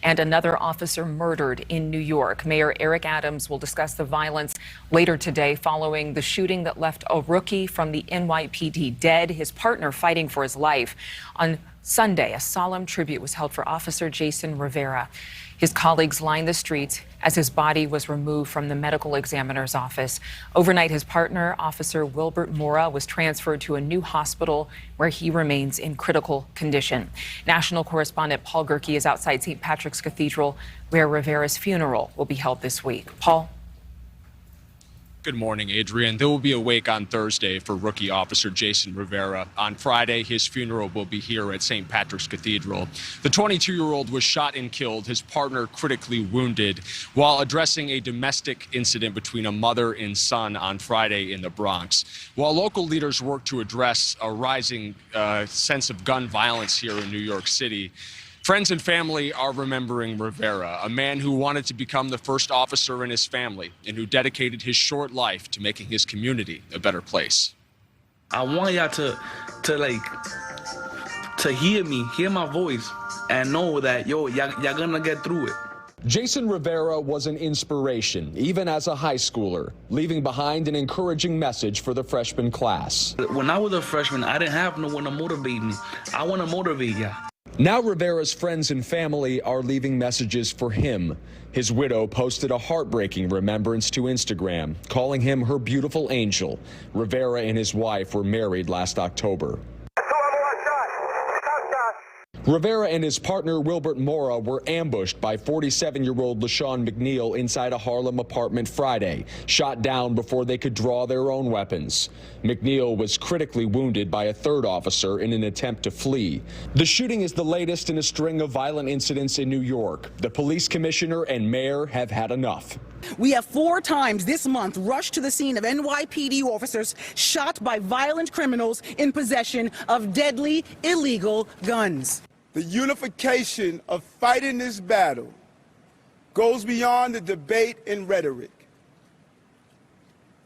And another officer murdered in New York. Mayor Eric Adams will discuss the violence later today following the shooting that left a rookie from the NYPD dead, his partner fighting for his life. On Sunday, a solemn tribute was held for Officer Jason Rivera. His colleagues lined the streets as his body was removed from the medical examiner's office. Overnight, his partner, Officer Wilbert Mora, was transferred to a new hospital where he remains in critical condition. National correspondent Paul Gerke is outside St. Patrick's Cathedral, where Rivera's funeral will be held this week. Paul? Good morning, Adrian. There will be a wake on Thursday for rookie officer Jason Rivera. On Friday, his funeral will be here at St. Patrick's Cathedral. The 22-year-old was shot and killed, his partner critically wounded, while addressing a domestic incident between a mother and son on Friday in the Bronx. While local leaders work to address a rising sense of gun violence here in New York City, friends and family are remembering Rivera, a man who wanted to become the first officer in his family and who dedicated his short life to making his community a better place. I want y'all to hear me, hear my voice, and know that, y'all gonna get through it. Jason Rivera was an inspiration, even as a high schooler, leaving behind an encouraging message for the freshman class. When I was a freshman, I didn't have no one to motivate me. I want to motivate y'all. Now Rivera's friends and family are leaving messages for him. His widow posted a heartbreaking remembrance to Instagram, calling him her beautiful angel. Rivera and his wife were married last October. Rivera and his partner Wilbert Mora were ambushed by 47-year-old Lashawn Mcneal inside a Harlem apartment Friday, shot down before they could draw their own weapons. Mcneal was critically wounded by a third officer in an attempt to flee. The shooting is the latest in a string of violent incidents in New York. The police commissioner and mayor have had enough. We have 4 times this month rushed to the scene of NYPD officers shot by violent criminals in possession of deadly, illegal guns. The unification of fighting this battle goes beyond the debate and rhetoric.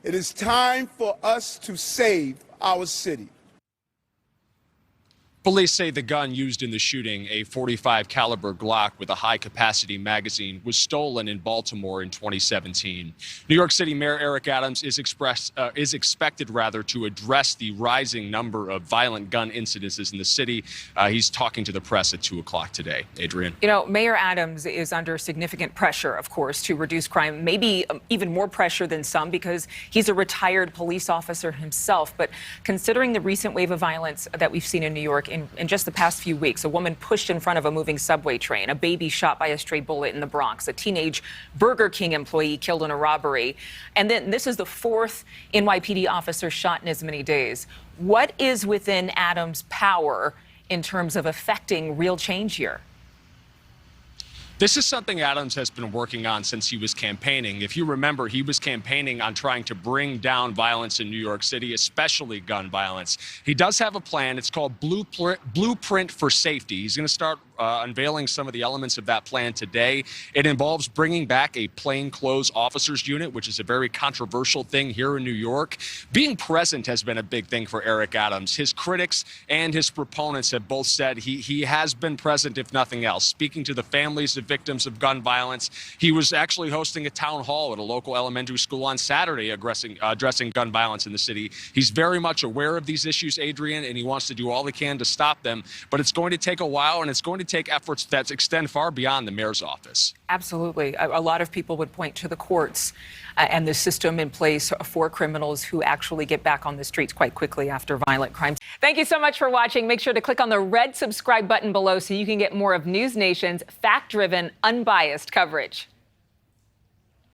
It is time for us to save our city. Police say the gun used in the shooting, a .45 caliber Glock with a high-capacity magazine, was stolen in Baltimore in 2017. New York City Mayor Eric Adams is expected to address the rising number of violent gun incidences in the city. He's talking to the press at 2 o'clock today. Adrian. You know, Mayor Adams is under significant pressure, of course, to reduce crime, maybe even more pressure than some because he's a retired police officer himself. But considering the recent wave of violence that we've seen in New York, in just the past few weeks, a woman pushed in front of a moving subway train, a baby shot by a stray bullet in the Bronx, a teenage Burger King employee killed in a robbery, and then this is the 4th NYPD officer shot in as many days. What is within Adams' power in terms of affecting real change here? This is something Adams has been working on since he was campaigning. If you remember, he was campaigning on trying to bring down violence in New York City, especially gun violence. He does have a plan. It's called Blueprint for Safety. He's going to start unveiling some of the elements of that plan today. It involves bringing back a plainclothes officers unit, which is a very controversial thing here in New York. Being present has been a big thing for Eric Adams. His critics and his proponents have both said he has been present, if nothing else, speaking to the families of victims of gun violence. He was actually hosting a town hall at a local elementary school on Saturday addressing gun violence in the city. He's very much aware of these issues, Adrian, and he wants to do all he can to stop them. But it's going to take a while, and it's going to take efforts that extend far beyond the mayor's office. Absolutely. A lot of people would point to the courts and the system in place for criminals who actually get back on the streets quite quickly after violent crimes. Thank you so much for watching. Make sure to click on the red subscribe button below so you can get more of NewsNation's fact-driven, unbiased coverage.